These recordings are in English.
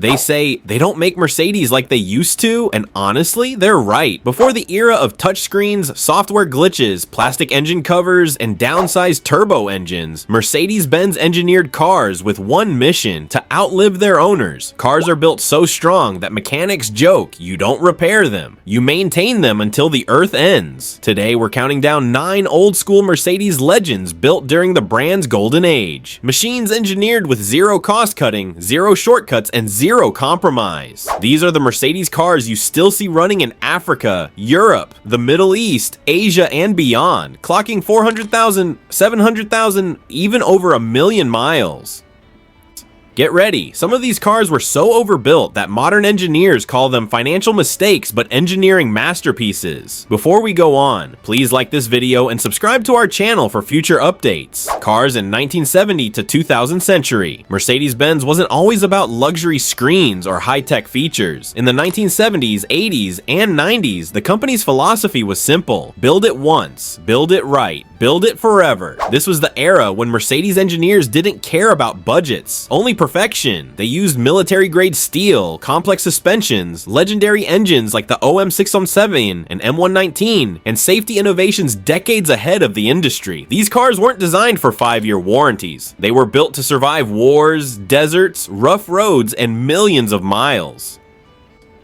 They say they don't make Mercedes like they used to, and honestly, they're right. Before the era of touchscreens, software glitches, plastic engine covers, and downsized turbo engines, Mercedes-Benz engineered cars with one mission: to outlive their owners. Cars are built so strong that mechanics joke you don't repair them, you maintain them until the earth ends. Today, we're counting down 9 old-school Mercedes legends built during the brand's golden age. Machines engineered with zero cost-cutting, zero shortcuts, and zero compromise. These are the Mercedes cars you still see running in Africa, Europe, the Middle East, Asia, and beyond, clocking 400,000, 700,000, even over 1 million miles. Get ready, some of these cars were so overbuilt that modern engineers call them financial mistakes but engineering masterpieces. Before we go on, please like this video and subscribe to our channel for future updates. Cars in 1970 to 2000 century. Mercedes-Benz wasn't always about luxury screens or high-tech features. In the 1970s, 80s, and 90s, the company's philosophy was simple: build it once, build it right, build it forever. This was the era when Mercedes engineers didn't care about budgets, only perfection. They used military-grade steel, complex suspensions, legendary engines like the OM607 and M119, and safety innovations decades ahead of the industry. These cars weren't designed for 5-year warranties. They were built to survive wars, deserts, rough roads, and millions of miles.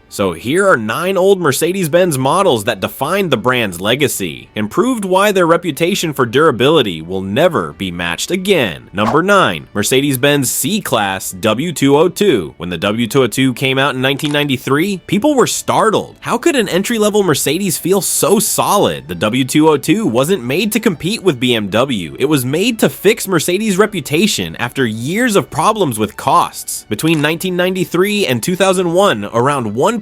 So here are 9 old Mercedes-Benz models that defined the brand's legacy and proved why their reputation for durability will never be matched again. Number 9, Mercedes-Benz C-Class W202. When the W202 came out in 1993, people were startled. How could an entry-level Mercedes feel so solid? The W202 wasn't made to compete with BMW. It was made to fix Mercedes' reputation after years of problems with costs. Between 1993 and 2001, around 1.9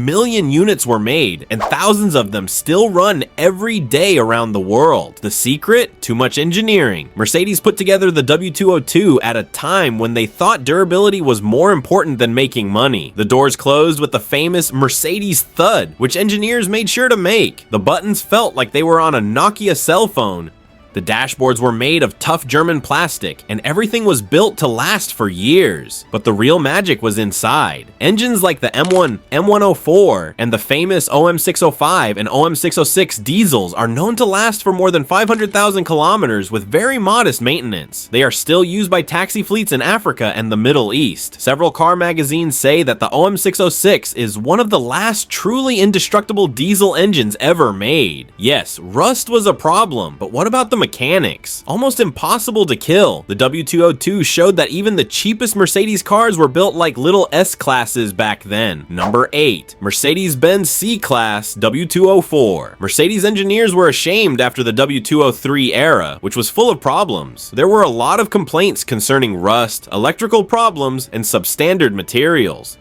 million units were made, and thousands of them still run every day around the world. The secret? Too much engineering. Mercedes put together the W202 at a time when they thought durability was more important than making money. The doors closed with the famous Mercedes thud, which engineers made sure to make. The buttons felt like they were on a Nokia cell phone. The dashboards were made of tough German plastic, and everything was built to last for years. But the real magic was inside. Engines like the M1, M104, and the famous OM605 and OM606 diesels are known to last for more than 500,000 kilometers with very modest maintenance. They are still used by taxi fleets in Africa and the Middle East. Several car magazines say that the OM606 is one of the last truly indestructible diesel engines ever made. Yes, rust was a problem, but what about the mechanics? Almost impossible to kill. The W202 showed that even the cheapest Mercedes cars were built like little S-classes back then. Number 8, Mercedes-Benz C-Class W204. Mercedes engineers were ashamed after the W203 era, which was full of problems. There were a lot of complaints concerning rust, electrical problems, and substandard materials.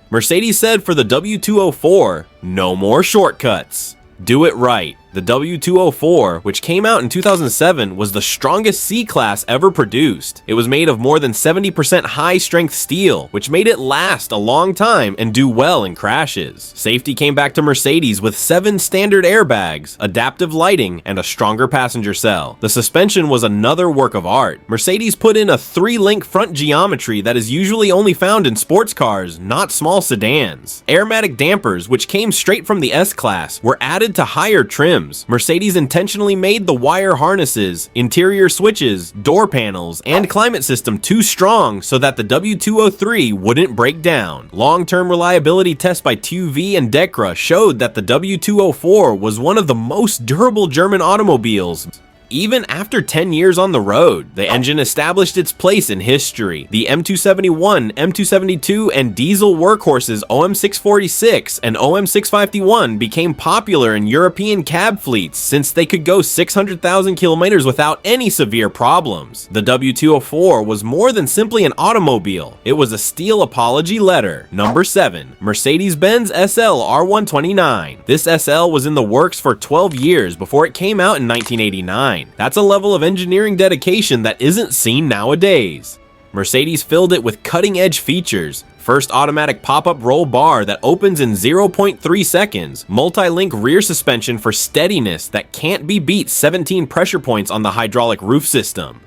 Mercedes said for the W204, no more shortcuts. Do it right. The W204, which came out in 2007, was the strongest C-Class ever produced. It was made of more than 70% high-strength steel, which made it last a long time and do well in crashes. Safety came back to Mercedes with 7 standard airbags, adaptive lighting, and a stronger passenger cell. The suspension was another work of art. Mercedes put in a 3-link front geometry that is usually only found in sports cars, not small sedans. Aromatic dampers, which came straight from the S-Class, were added to higher trims. Mercedes intentionally made the wire harnesses, interior switches, door panels, and climate system too strong so that the W203 wouldn't break down. Long-term reliability tests by TÜV and DEKRA showed that the W204 was one of the most durable German automobiles. Even after 10 years on the road, the engine established its place in history. The M271, M272, and diesel workhorses OM646 and OM651 became popular in European cab fleets since they could go 600,000 kilometers without any severe problems. The W204 was more than simply an automobile. It was a steel apology letter. Number 7, Mercedes-Benz SL R129. This SL was in the works for 12 years before it came out in 1989. That's a level of engineering dedication that isn't seen nowadays. Mercedes filled it with cutting-edge features. First automatic pop-up roll bar that opens in 0.3 seconds, multi-link rear suspension for steadiness that can't be beat, 17 pressure points on the hydraulic roof system.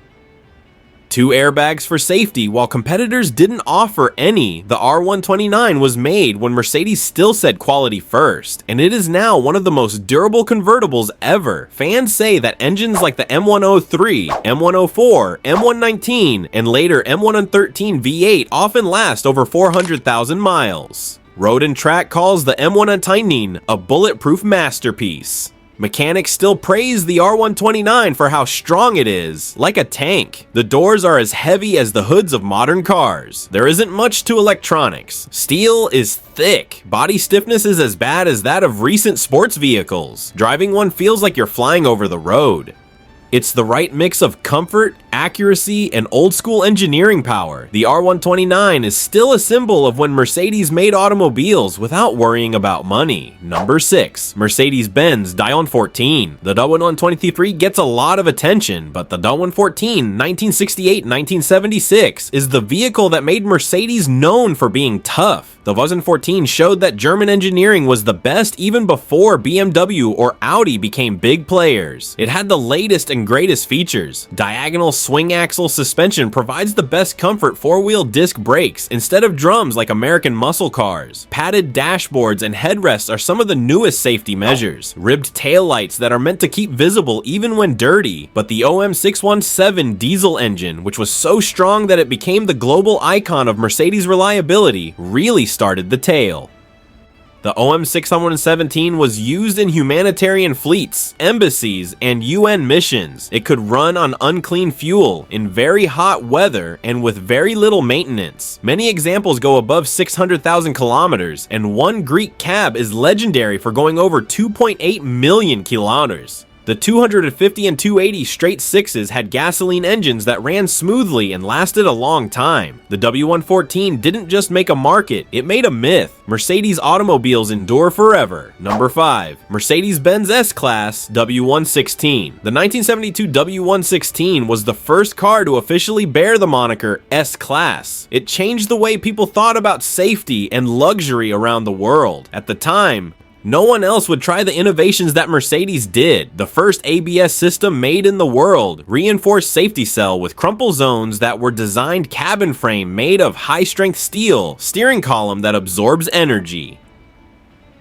2 airbags for safety. While competitors didn't offer any, the R129 was made when Mercedes still said quality first, and it is now one of the most durable convertibles ever. Fans say that engines like the M103, M104, M119, and later M113 V8 often last over 400,000 miles. Road and Track calls the M119 a bulletproof masterpiece. Mechanics still praise the R129 for how strong it is, like a tank. The doors are as heavy as the hoods of modern cars. There isn't much to electronics. Steel is thick. Body stiffness is as bad as that of recent sports vehicles. Driving one feels like you're flying over the road. It's the right mix of comfort, accuracy, and old-school engineering power. The R129 is still a symbol of when Mercedes made automobiles without worrying about money. Number 6. Mercedes-Benz 114. The 123 gets a lot of attention, but the 114 1968-1976 is the vehicle that made Mercedes known for being tough. The 114 showed that German engineering was the best even before BMW or Audi became big players. It had the latest and greatest features. Diagonal swing axle suspension provides the best comfort 4-wheel disc brakes instead of drums like American muscle cars. Padded dashboards and headrests are some of the newest safety measures. Ribbed taillights that are meant to keep visible even when dirty. But the OM617 diesel engine, which was so strong that it became the global icon of Mercedes reliability, really started the tale. The OM617 was used in humanitarian fleets, embassies, and UN missions. It could run on unclean fuel in very hot weather and with very little maintenance. Many examples go above 600,000 kilometers, and one Greek cab is legendary for going over 2.8 million kilometers. The 250 and 280 straight sixes had gasoline engines that ran smoothly and lasted a long time. The W114 didn't just make a market, it made a myth. Mercedes automobiles endure forever. Number 5. Mercedes-Benz S-Class W116. The 1972 W116 was the first car to officially bear the moniker S-Class. It changed the way people thought about safety and luxury around the world. At the time, no one else would try the innovations that Mercedes did. The first ABS system made in the world, reinforced safety cell with crumple zones that were designed cabin frame made of high-strength steel, steering column that absorbs energy.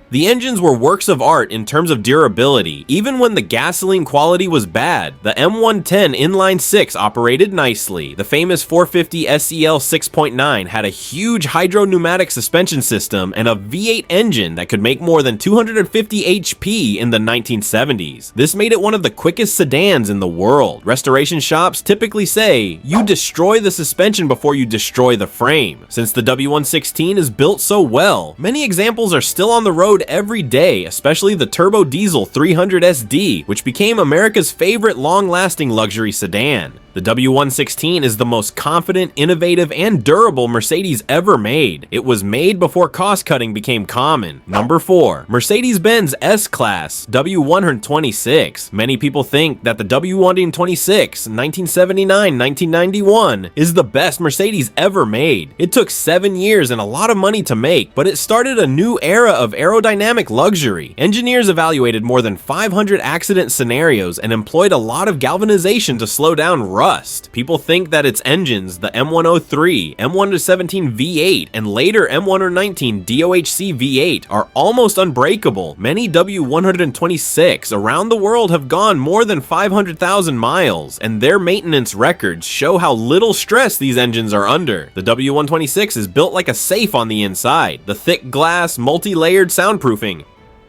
The engines were works of art in terms of durability. Even when the gasoline quality was bad, the M110 inline-6 operated nicely. The famous 450 SEL 6.9 had a huge hydro-pneumatic suspension system and a V8 engine that could make more than 250 HP in the 1970s. This made it one of the quickest sedans in the world. Restoration shops typically say, you destroy the suspension before you destroy the frame. Since the W116 is built so well, many examples are still on the road every day, especially the turbo diesel 300 SD, which became America's favorite long-lasting luxury sedan. The W116 is the most confident, innovative, and durable Mercedes ever made. It was made before cost-cutting became common. Number 4. Mercedes-Benz S-Class W126. Many people think that the W126 1979-1991 is the best Mercedes ever made. It took 7 years and a lot of money to make, but it started a new era of aerodynamic luxury. Engineers evaluated more than 500 accident scenarios and employed a lot of galvanization to slow down rust. People think that its engines, the M103, M117 V8, and later M119 DOHC V8 are almost unbreakable. Many W126 around the world have gone more than 500,000 miles, and their maintenance records show how little stress these engines are under. The W126 is built like a safe on the inside. The thick glass, multi-layered soundproofing,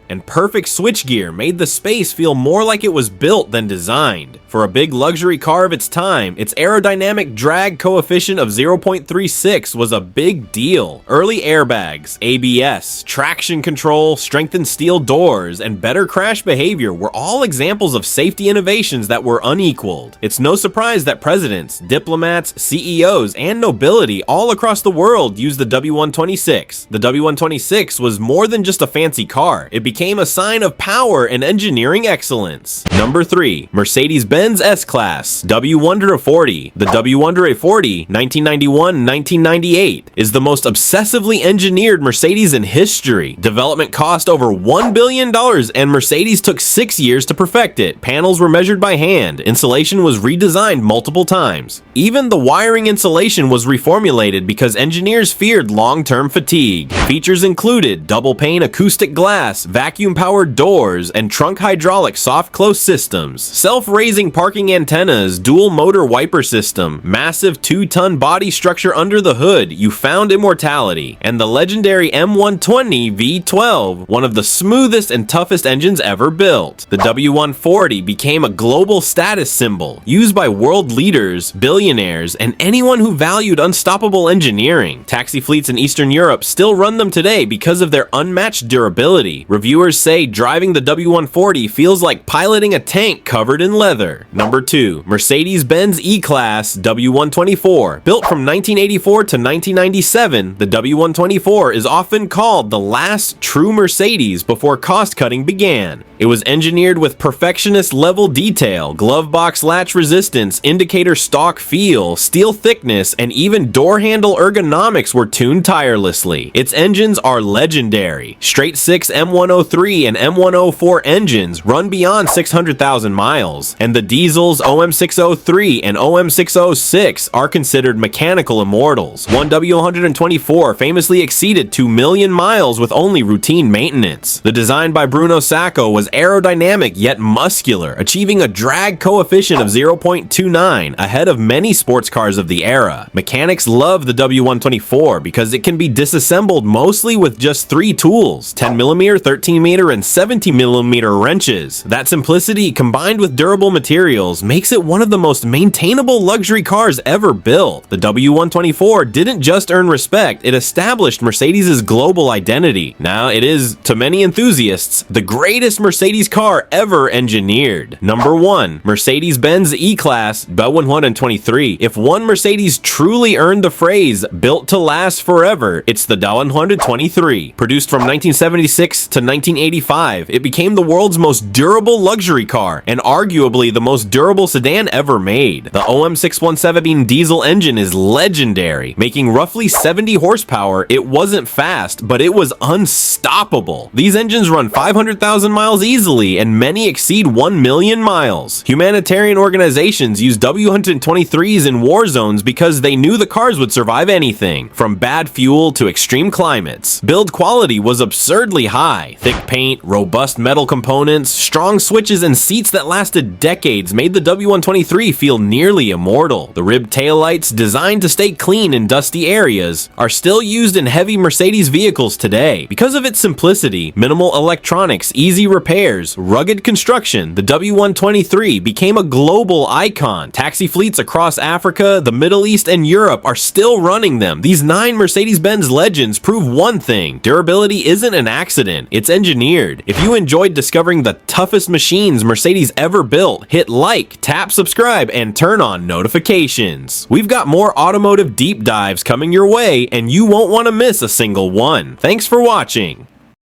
and perfect switchgear made the space feel more like it was built than designed. For a big luxury car of its time, its aerodynamic drag coefficient of 0.36 was a big deal. Early airbags, ABS, traction control, strengthened steel doors, and better crash behavior were all examples of safety innovations that were unequaled. It's no surprise that presidents, diplomats, CEOs, and nobility all across the world used the W126. The W126 was more than just a fancy car. It became a sign of power and engineering excellence. Number 3. Mercedes-Benz S-Class W140. The W140, 1991-1998, is the most obsessively engineered Mercedes in history. Development cost over $1 billion, and Mercedes took 6 years to perfect it. Panels were measured by hand. Insulation was redesigned multiple times. Even the wiring insulation was reformulated because engineers feared long-term fatigue. Features included double-pane acoustic glass, vacuum-powered doors, and trunk hydraulic soft-close systems, self-raising parking antennas, dual-motor wiper system, massive 2-ton body structure under the hood. You found immortality. And the legendary M120 V12, one of the smoothest and toughest engines ever built. The W140 became a global status symbol, used by world leaders, billionaires, and anyone who valued unstoppable engineering. Taxi fleets in Eastern Europe still run them today because of their unmatched durability. Reviewers say driving the W140 feels like piloting a tank covered in leather. Number 2. Mercedes-Benz E-Class W124. Built from 1984 to 1997, the W124 is often called the last true Mercedes before cost-cutting began. It was engineered with perfectionist-level detail, glove box latch resistance, indicator stalk feel, steel thickness, and even door handle ergonomics were tuned tirelessly. Its engines are legendary. Straight-six M103 and M104 engines run beyond 600,000 miles, and the diesels OM603 and OM606 are considered mechanical immortals. One W124 famously exceeded 2 million miles with only routine maintenance. The design by Bruno Sacco was aerodynamic yet muscular, achieving a drag coefficient of 0.29, ahead of many sports cars of the era. Mechanics love the W124 because it can be disassembled mostly with just 3 tools: 10mm, 13mm, and 70mm wrenches. That simplicity, combined with durable materials, makes it one of the most maintainable luxury cars ever built. The W124 didn't just earn respect, it established Mercedes' global identity. Now, it is, to many enthusiasts, the greatest Mercedes car ever engineered. Number 1. Mercedes-Benz E-Class W123. If one Mercedes truly earned the phrase "built to last forever," it's the W123. Produced from 1976 to 1985, it became the world's most durable luxury car, and arguably the most durable sedan ever made. The OM617 diesel engine is legendary. Making roughly 70 horsepower, it wasn't fast, but it was unstoppable. These engines run 500,000 miles easily, and many exceed 1 million miles. Humanitarian organizations use W123s in war zones because they knew the cars would survive anything, from bad fuel to extreme climates. Build quality was absurdly high. Thick paint, robust metal components, strong switches, and seats that lasted decades made the W123 feel nearly immortal. The ribbed taillights, designed to stay clean in dusty areas, are still used in heavy Mercedes vehicles today. Because of its simplicity, minimal electronics, easy repairs, rugged construction, the W123 became a global icon. Taxi fleets across Africa, the Middle East, and Europe are still running them. These 9 Mercedes-Benz legends prove one thing: durability isn't an accident, it's engineered. If you enjoyed discovering the toughest machines Mercedes ever built, hit like, tap subscribe, and turn on notifications. We've got more automotive deep dives coming your way, and you won't want to miss a single one. Thanks for watching.